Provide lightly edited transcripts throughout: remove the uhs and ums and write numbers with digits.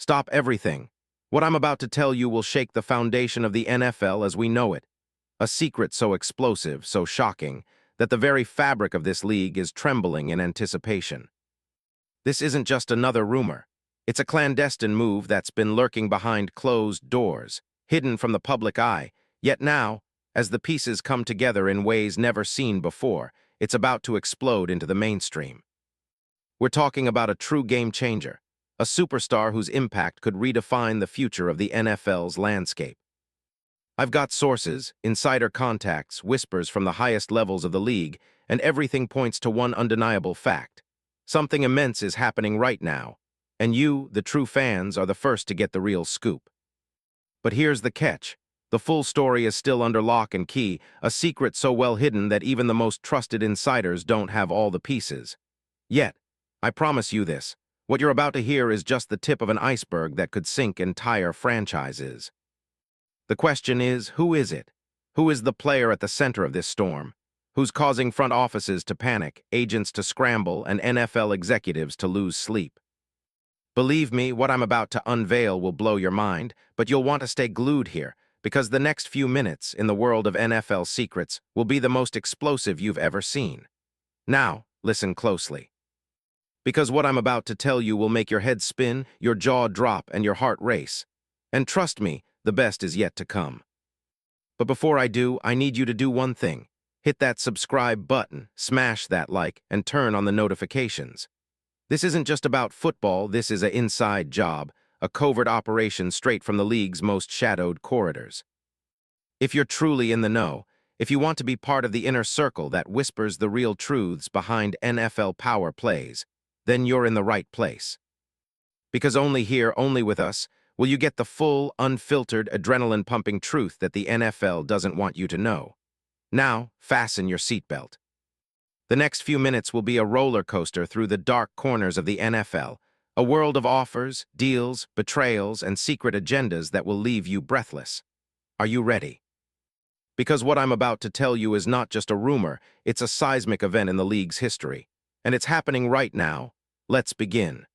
Stop everything. What I'm about to tell you will shake the foundation of the NFL as we know it. A secret so explosive, so shocking, that the very fabric of this league is trembling in anticipation. This isn't just another rumor. It's a clandestine move that's been lurking behind closed doors, hidden from the public eye. Yet now, as the pieces come together in ways never seen before, it's about to explode into the mainstream. We're talking about a true game changer, a superstar whose impact could redefine the future of the NFL's landscape. I've got sources, insider contacts, whispers from the highest levels of the league, and everything points to one undeniable fact. Something immense is happening right now, and you, the true fans, are the first to get the real scoop. But here's the catch. The full story is still under lock and key, a secret so well hidden that even the most trusted insiders don't have all the pieces. Yet, I promise you this, what you're about to hear is just the tip of an iceberg that could sink entire franchises. The question is, who is it? Who is the player at the center of this storm? Who's causing front offices to panic, agents to scramble, and NFL executives to lose sleep? Believe me, what I'm about to unveil will blow your mind, but you'll want to stay glued here, because the next few minutes in the world of NFL secrets will be the most explosive you've ever seen. Now, listen closely. Because what I'm about to tell you will make your head spin, your jaw drop, and your heart race. And trust me, the best is yet to come. But before I do, I need you to do one thing. Hit that subscribe button, smash that like, and turn on the notifications. This isn't just about football, this is an inside job, a covert operation straight from the league's most shadowed corridors. If you're truly in the know, if you want to be part of the inner circle that whispers the real truths behind NFL power plays, then you're in the right place. Because only here, only with us, will you get the full, unfiltered, adrenaline-pumping truth that the NFL doesn't want you to know. Now, fasten your seatbelt. The next few minutes will be a roller coaster through the dark corners of the NFL, a world of offers, deals, betrayals, and secret agendas that will leave you breathless. Are you ready? Because what I'm about to tell you is not just a rumor, it's a seismic event in the league's history. And it's happening right now. Let's begin.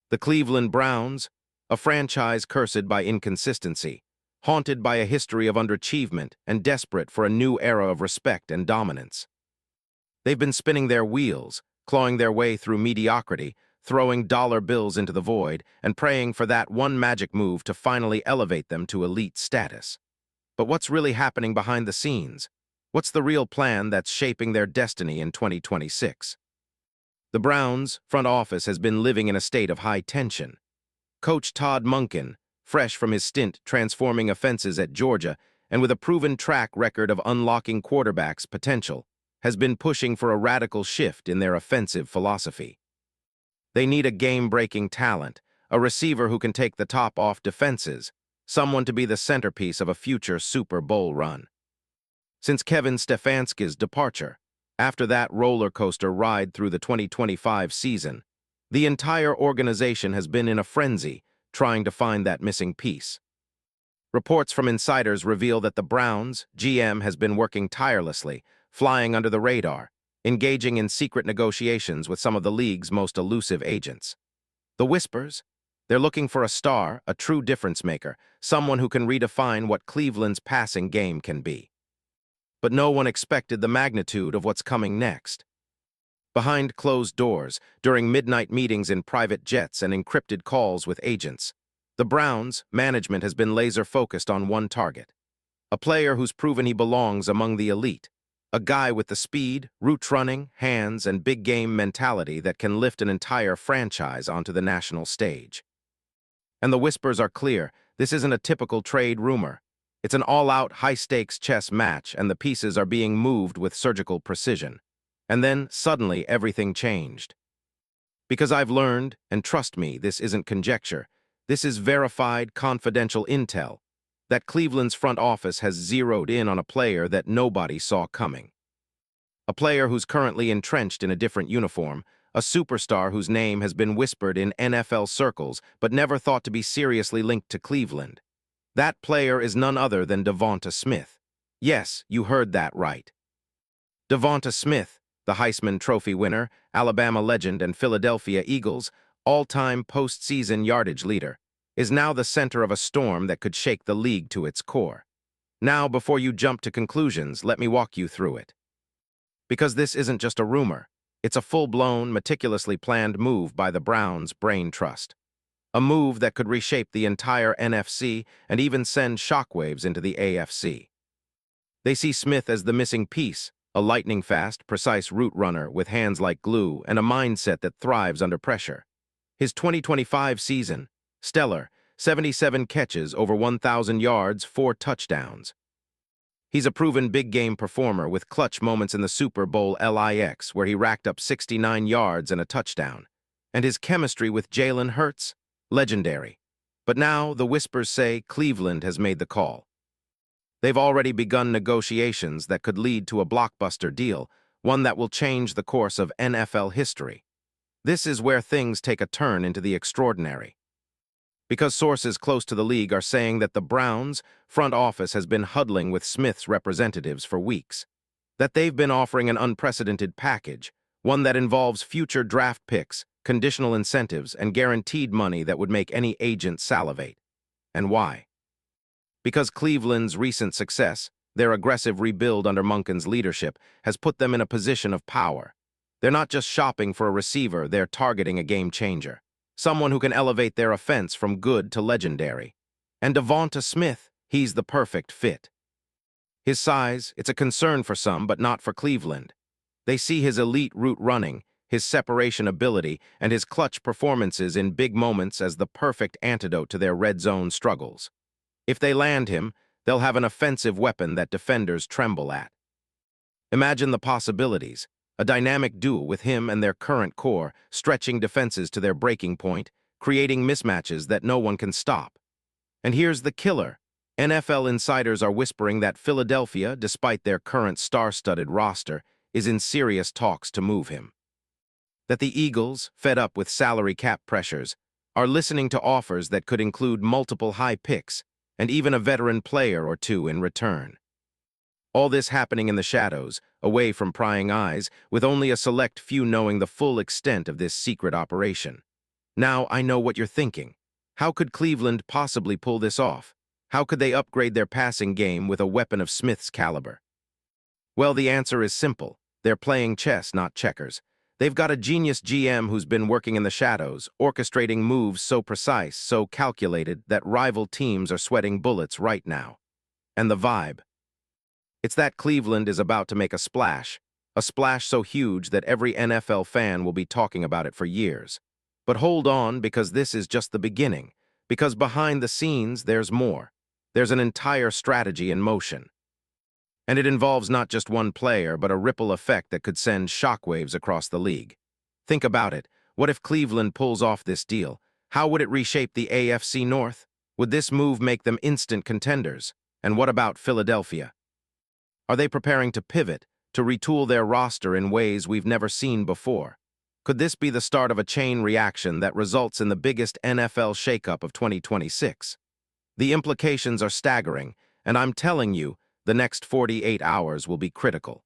The Cleveland Browns, a franchise cursed by inconsistency, haunted by a history of underachievement and desperate for a new era of respect and dominance. They've been spinning their wheels, clawing their way through mediocrity, throwing dollar bills into the void, and praying for that one magic move to finally elevate them to elite status. But what's really happening behind the scenes? What's the real plan that's shaping their destiny in 2026? The Browns' front office has been living in a state of high tension. Coach Todd Monken, fresh from his stint transforming offenses at Georgia and with a proven track record of unlocking quarterbacks' potential, has been pushing for a radical shift in their offensive philosophy. They need a game-breaking talent, a receiver who can take the top off defenses, someone to be the centerpiece of a future Super Bowl run. Since Kevin Stefanski's departure, after that roller coaster ride through the 2025 season, the entire organization has been in a frenzy trying to find that missing piece. Reports from insiders reveal that the Browns' GM has been working tirelessly, flying under the radar, engaging in secret negotiations with some of the league's most elusive agents. The whispers? They're looking for a star, a true difference maker, someone who can redefine what Cleveland's passing game can be. But no one expected the magnitude of what's coming next. Behind closed doors, during midnight meetings in private jets and encrypted calls with agents, the Browns' management has been laser-focused on one target. A player who's proven he belongs among the elite. A guy with the speed, route running, hands, and big-game mentality that can lift an entire franchise onto the national stage. And the whispers are clear. This isn't a typical trade rumor. It's an all-out, high-stakes chess match, and the pieces are being moved with surgical precision. And then, suddenly, everything changed. Because I've learned, and trust me, this isn't conjecture, this is verified, confidential intel, that Cleveland's front office has zeroed in on a player that nobody saw coming. A player who's currently entrenched in a different uniform, a superstar whose name has been whispered in NFL circles but never thought to be seriously linked to Cleveland. That player is none other than Devonta Smith. Yes, you heard that right. Devonta Smith, the Heisman Trophy winner, Alabama legend, and Philadelphia Eagles, all-time postseason yardage leader, is now the center of a storm that could shake the league to its core. Now, before you jump to conclusions, let me walk you through it. Because this isn't just a rumor, it's a full-blown, meticulously planned move by the Browns' brain trust. A move that could reshape the entire NFC and even send shockwaves into the AFC. They see Smith as the missing piece, a lightning-fast, precise route runner with hands like glue and a mindset that thrives under pressure. His 2025 season, stellar, 77 catches, over 1,000 yards, 4 touchdowns. He's a proven big-game performer with clutch moments in the Super Bowl LIX, where he racked up 69 yards and a touchdown. And his chemistry with Jalen Hurts? Legendary. But now, the whispers say Cleveland has made the call. They've already begun negotiations that could lead to a blockbuster deal, one that will change the course of NFL history. This is where things take a turn into the extraordinary. Because sources close to the league are saying that the Browns' front office has been huddling with Smith's representatives for weeks, that they've been offering an unprecedented package, one that involves future draft picks, conditional incentives, and guaranteed money that would make any agent salivate. And why? Because Cleveland's recent success, their aggressive rebuild under Monken's leadership, has put them in a position of power. They're not just shopping for a receiver, they're targeting a game-changer. Someone who can elevate their offense from good to legendary. And Devonta Smith, he's the perfect fit. His size, it's a concern for some, but not for Cleveland. They see his elite route running, his separation ability, and his clutch performances in big moments as the perfect antidote to their red zone struggles. If they land him, they'll have an offensive weapon that defenders tremble at. Imagine the possibilities, a dynamic duo with him and their current core, stretching defenses to their breaking point, creating mismatches that no one can stop. And here's the killer. NFL insiders are whispering that Philadelphia, despite their current star-studded roster, is in serious talks to move him. That the Eagles, fed up with salary cap pressures, are listening to offers that could include multiple high picks, and even a veteran player or two in return. All this happening in the shadows, away from prying eyes, with only a select few knowing the full extent of this secret operation. Now I know what you're thinking. How could Cleveland possibly pull this off? How could they upgrade their passing game with a weapon of Smith's caliber? Well, the answer is simple. They're playing chess, not checkers. They've got a genius GM who's been working in the shadows, orchestrating moves so precise, so calculated, that rival teams are sweating bullets right now. And the vibe? It's that Cleveland is about to make a splash so huge that every NFL fan will be talking about it for years. But hold on, because this is just the beginning. Because behind the scenes, there's more. There's an entire strategy in motion. And it involves not just one player, but a ripple effect that could send shockwaves across the league. Think about it. What if Cleveland pulls off this deal? How would it reshape the AFC North? Would this move make them instant contenders? And what about Philadelphia? Are they preparing to pivot, to retool their roster in ways we've never seen before? Could this be the start of a chain reaction that results in the biggest NFL shakeup of 2026? The implications are staggering, and I'm telling you, the next 48 hours will be critical.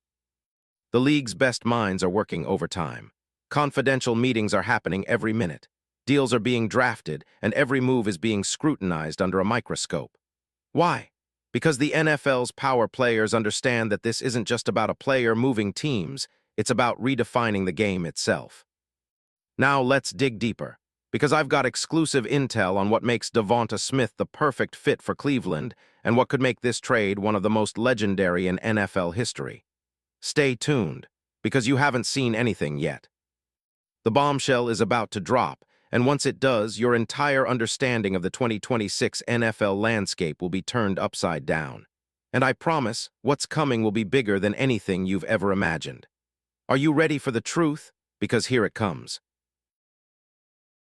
The league's best minds are working overtime. Confidential meetings are happening every minute. Deals are being drafted, and every move is being scrutinized under a microscope. Why? Because the NFL's power players understand that this isn't just about a player moving teams, it's about redefining the game itself. Now let's dig deeper, because I've got exclusive intel on what makes Devonta Smith the perfect fit for Cleveland and what could make this trade one of the most legendary in NFL history. Stay tuned, because you haven't seen anything yet. The bombshell is about to drop, and once it does, your entire understanding of the 2026 NFL landscape will be turned upside down. And I promise, what's coming will be bigger than anything you've ever imagined. Are you ready for the truth? Because here it comes.